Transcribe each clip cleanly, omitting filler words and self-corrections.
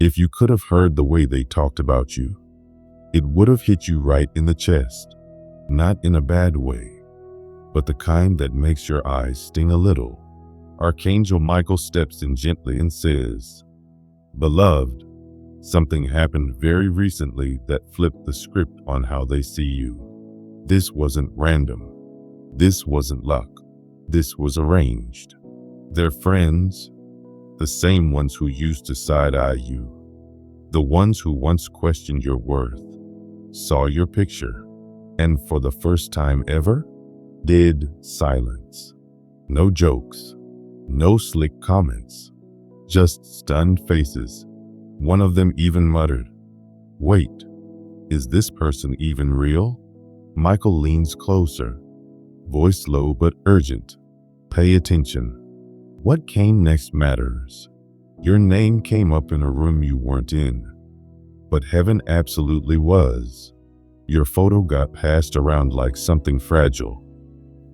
If you could have heard the way they talked about you, it would have hit you right in the chest. Not in a bad way, but the kind that makes your eyes sting a little. Archangel Michael steps in gently and says, "Beloved, something happened very recently that flipped the script on how they see you. This wasn't random. This wasn't luck. This was arranged. They're friends, the same ones who used to side-eye you, the ones who once questioned your worth, saw your picture, and for the first time ever, dead silence. No jokes, no slick comments, just stunned faces. One of them even muttered, 'Wait, is this person even real?' Michael leans closer, voice low but urgent. 'Pay attention. What came next matters. Your name came up in a room you weren't in, but heaven absolutely was. Your photo got passed around like something fragile,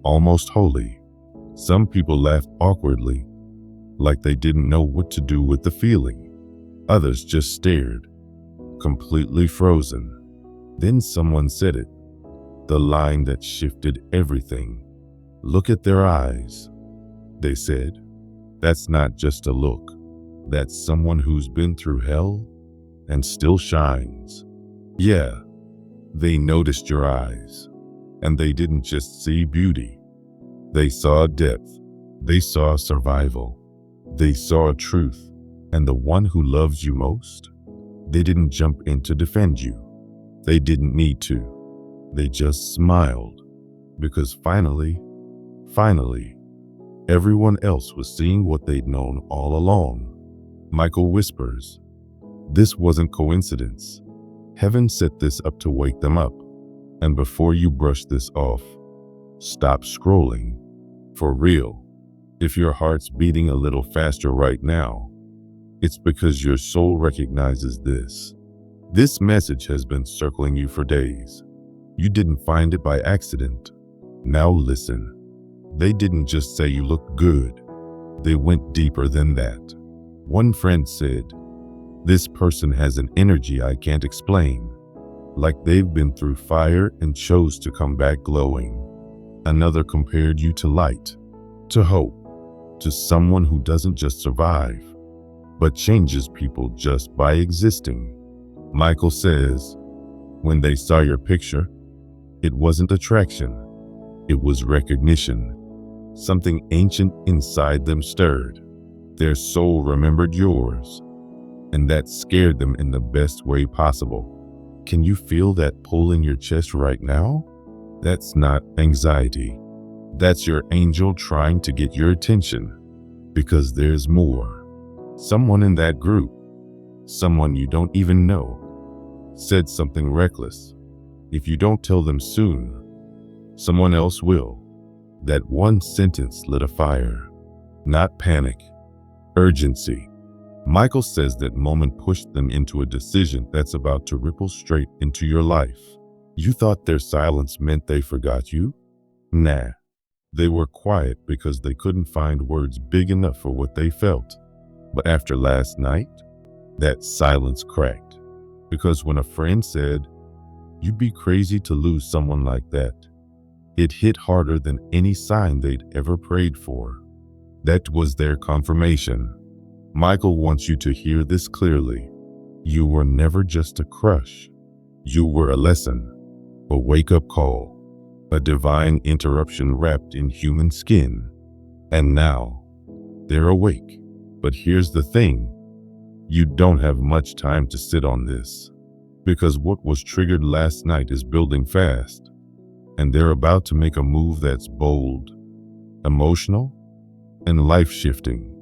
almost holy. Some people laughed awkwardly, like they didn't know what to do with the feeling. Others just stared, completely frozen. Then someone said it, the line that shifted everything. Look at their eyes,' they said. 'That's not just a look. That's someone who's been through hell and still shines.' Yeah, they noticed your eyes, and they didn't just see beauty. They saw depth. They saw survival. They saw truth. And the one who loves you most, they didn't jump in to defend you. They didn't need to. They just smiled, because finally, everyone else was seeing what they'd known all along." Michael whispers, "This wasn't coincidence. Heaven set this up to wake them up. And before you brush this off, stop scrolling. For real, if your heart's beating a little faster right now, it's because your soul recognizes this. This message has been circling you for days. You didn't find it by accident. Now listen. They didn't just say you looked good. They went deeper than that. One friend said, 'This person has an energy I can't explain, like they've been through fire and chose to come back glowing.' Another compared you to light, to hope, to someone who doesn't just survive, but changes people just by existing." Michael says, "When they saw your picture, it wasn't attraction, it was recognition. Something ancient inside them stirred. Their soul remembered yours, and that scared them in the best way possible. Can you feel that pull in your chest right now? That's not anxiety. That's your angel trying to get your attention, because there's more. Someone in that group, someone you don't even know, said something reckless. If you don't tell them soon, someone else will." That one sentence lit a fire. Not panic, urgency. Michael says that moment pushed them into a decision that's about to ripple straight into your life. You thought their silence meant they forgot you? Nah. They were quiet because they couldn't find words big enough for what they felt. But after last night, that silence cracked. Because when a friend said, "You'd be crazy to lose someone like that," it hit harder than any sign they'd ever prayed for. That was their confirmation. Michael wants you to hear this clearly. You were never just a crush. You were a lesson, a wake-up call, a divine interruption wrapped in human skin. And now, they're awake. But here's the thing. You don't have much time to sit on this, because what was triggered last night is building fast, and they're about to make a move that's bold, emotional, and life-shifting.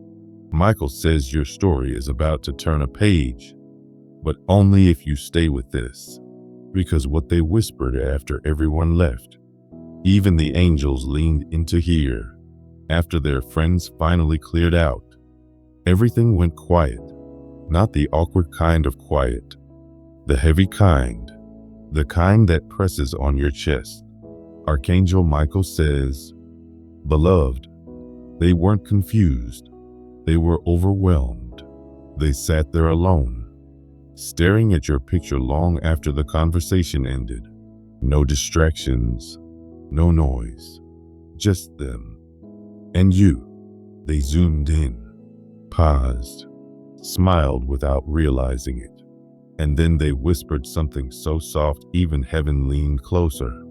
Michael says your story is about to turn a page, but only if you stay with this, because what they whispered after everyone left, even the angels leaned in to hear. After their friends finally cleared out, everything went quiet. Not the awkward kind of quiet, the heavy kind, the kind that presses on your chest. Archangel Michael says, "Beloved, they weren't confused. They were overwhelmed. They sat there alone, staring at your picture long after the conversation ended. No distractions, no noise, just them and you. They zoomed in, paused, smiled without realizing it, and then they whispered something so soft even heaven leaned closer.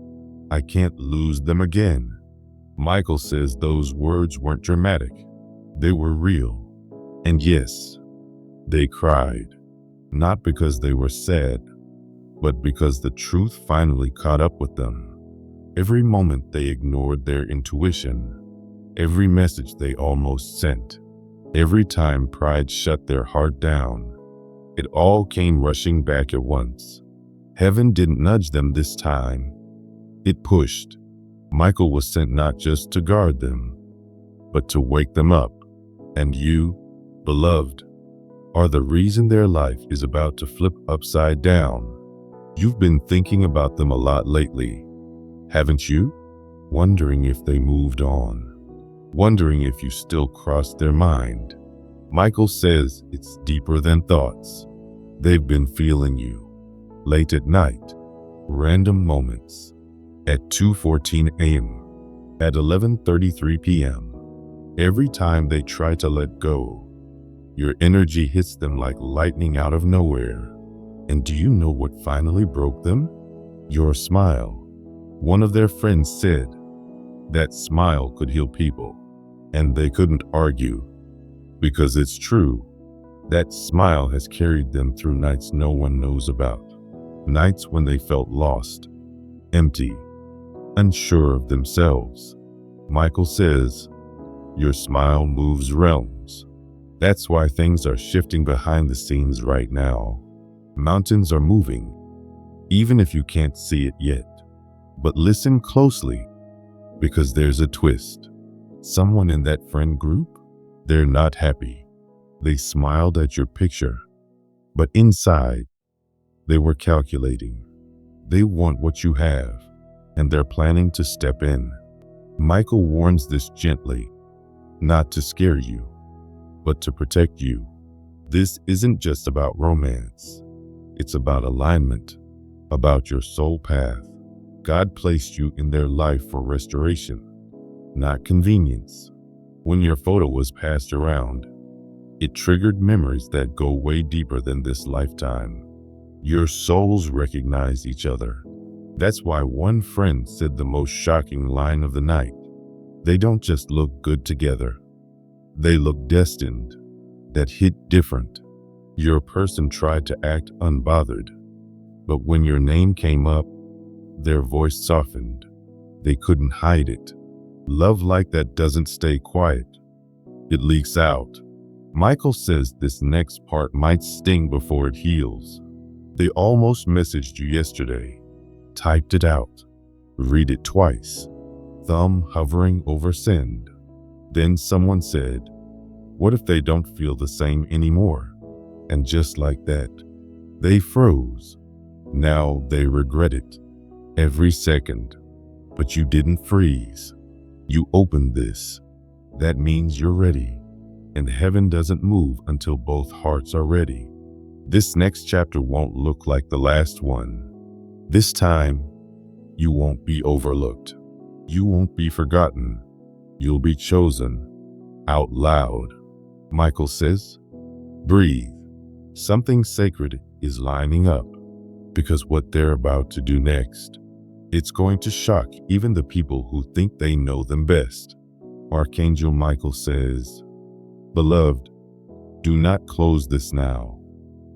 "I can't lose them again." Michael says those words weren't dramatic. They were real. And yes, they cried, not because they were sad, but because the truth finally caught up with them. Every moment they ignored their intuition, every message they almost sent, every time pride shut their heart down, it all came rushing back at once. Heaven didn't nudge them this time. It pushed. Michael was sent not just to guard them, but to wake them up. And you, beloved, are the reason their life is about to flip upside down. You've been thinking about them a lot lately, haven't you? Wondering if they moved on, wondering if you still crossed their mind. Michael says it's deeper than thoughts. They've been feeling you. Late at night, random moments, at 2:14 a.m., at 11:33 p.m. Every time they try to let go, your energy hits them like lightning out of nowhere. And do you know what finally broke them? Your smile. One of their friends said that smile could heal people, and they couldn't argue, because it's true. That smile has carried them through nights no one knows about. Nights when they felt lost, empty, unsure of themselves. Michael says, your smile moves realms. That's why things are shifting behind the scenes right now. Mountains are moving, even if you can't see it yet. But listen closely, because there's a twist. Someone in that friend group, they're not happy. They smiled at your picture, but inside, they were calculating. They want what you have, and they're planning to step in. Michael warns this gently, not to scare you, but to protect you. This isn't just about romance. It's about alignment, about your soul path. God placed you in their life for restoration, not convenience. When your photo was passed around, it triggered memories that go way deeper than this lifetime. Your souls recognize each other. That's why one friend said the most shocking line of the night. They don't just look good together. They look destined. That hit different. Your person tried to act unbothered, but when your name came up, their voice softened. They couldn't hide it. Love like that doesn't stay quiet. It leaks out. Michael says this next part might sting before it heals. They almost messaged you yesterday. Typed it out. Read it twice. Thumb hovering over send. Then someone said, what if they don't feel the same anymore? And just like that, they froze. Now they regret it. Every second. But you didn't freeze. You opened this. That means you're ready. And heaven doesn't move until both hearts are ready. This next chapter won't look like the last one. This time, you won't be overlooked. You won't be forgotten. You'll be chosen. Out loud. Michael says, breathe. Something sacred is lining up. Because what they're about to do next, it's going to shock even the people who think they know them best. Archangel Michael says, beloved, do not close this now.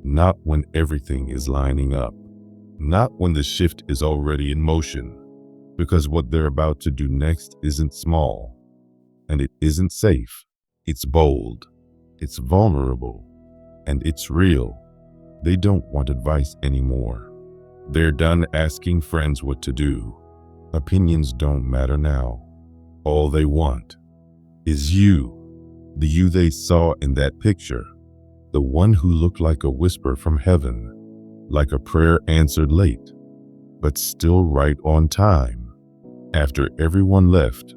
Not when everything is lining up. Not when the shift is already in motion. Because what they're about to do next isn't small. And it isn't safe. It's bold. It's vulnerable. And it's real. They don't want advice anymore. They're done asking friends what to do. Opinions don't matter now. All they want is you. The you they saw in that picture. The one who looked like a whisper from heaven. Like a prayer answered late, but still right on time. After everyone left,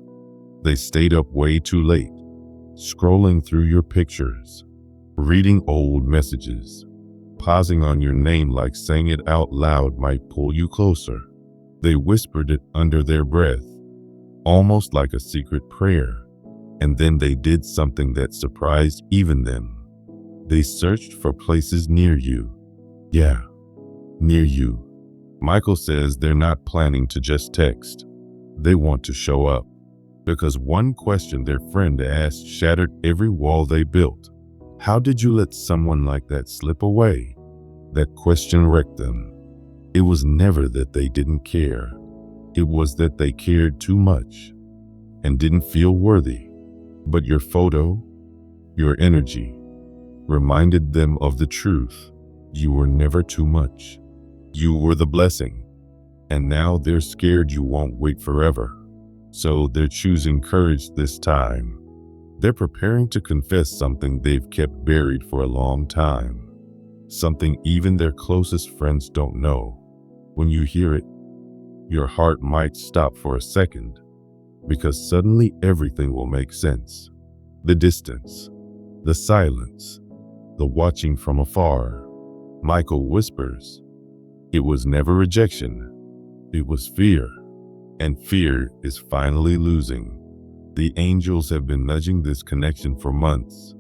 they stayed up way too late, scrolling through your pictures, reading old messages, pausing on your name like saying it out loud might pull you closer. They whispered it under their breath, almost like a secret prayer. And then they did something that surprised even them. They searched for places near you. Yeah, near you. Michael says they're not planning to just text. They want to show up. Because one question their friend asked shattered every wall they built. How did you let someone like that slip away? That question wrecked them. It was never that they didn't care. It was that they cared too much and didn't feel worthy. But your photo, your energy, reminded them of the truth. You were never too much. You were the blessing. And now they're scared you won't wait forever. So they're choosing courage this time. They're preparing to confess something they've kept buried for a long time. Something even their closest friends don't know. When you hear it, your heart might stop for a second, because suddenly everything will make sense. The distance, the silence, the watching from afar. Michael whispers, it was never rejection, it was fear. And fear is finally losing. The angels have been nudging this connection for months.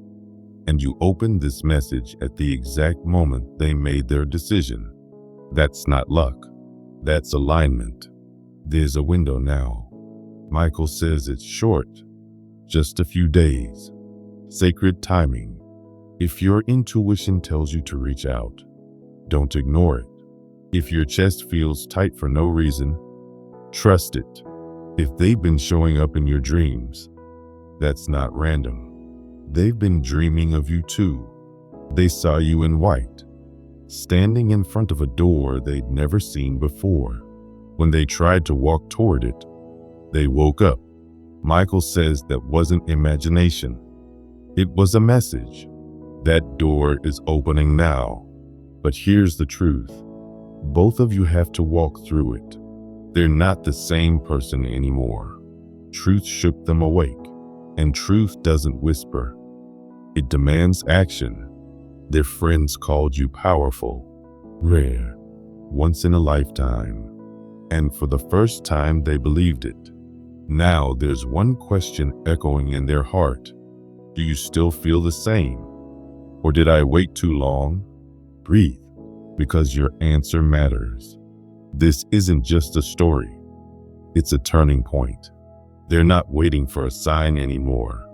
And you opened this message at the exact moment they made their decision. That's not luck. That's alignment. There's a window now. Michael says it's short. Just a few days. Sacred timing. If your intuition tells you to reach out, don't ignore it. If your chest feels tight for no reason, trust it. If they've been showing up in your dreams, that's not random. They've been dreaming of you too. They saw you in white, standing in front of a door they'd never seen before. When they tried to walk toward it, they woke up. Michael says that wasn't imagination. It was a message. That door is opening now. But here's the truth. Both of you have to walk through it. They're not the same person anymore. Truth shook them awake, and truth doesn't whisper. It demands action. Their friends called you powerful, rare, once in a lifetime. And for the first time, they believed it. Now there's one question echoing in their heart. Do you still feel the same? Or did I wait too long? Breathe, because your answer matters. This isn't just a story. It's a turning point. They're not waiting for a sign anymore.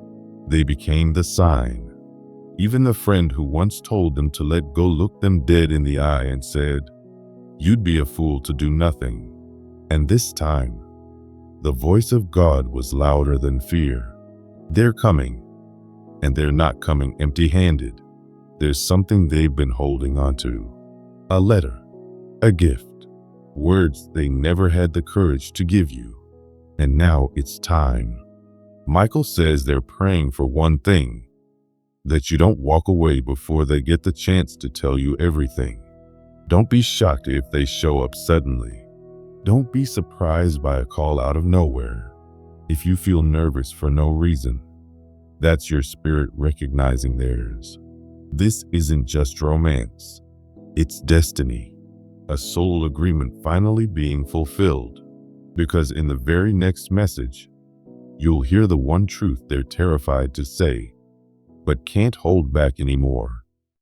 They became the sign. Even the friend who once told them to let go looked them dead in the eye and said, "You'd be a fool to do nothing." And this time, the voice of God was louder than fear. They're coming, and they're not coming empty-handed. There's something they've been holding on to. A letter, a gift, words they never had the courage to give you. And now it's time. Michael says they're praying for one thing, that you don't walk away before they get the chance to tell you everything. Don't be shocked if they show up suddenly. Don't be surprised by a call out of nowhere. If you feel nervous for no reason, that's your spirit recognizing theirs. This isn't just romance. It's destiny. A soul agreement finally being fulfilled. Because in the very next message, you'll hear the one truth they're terrified to say, but can't hold back anymore.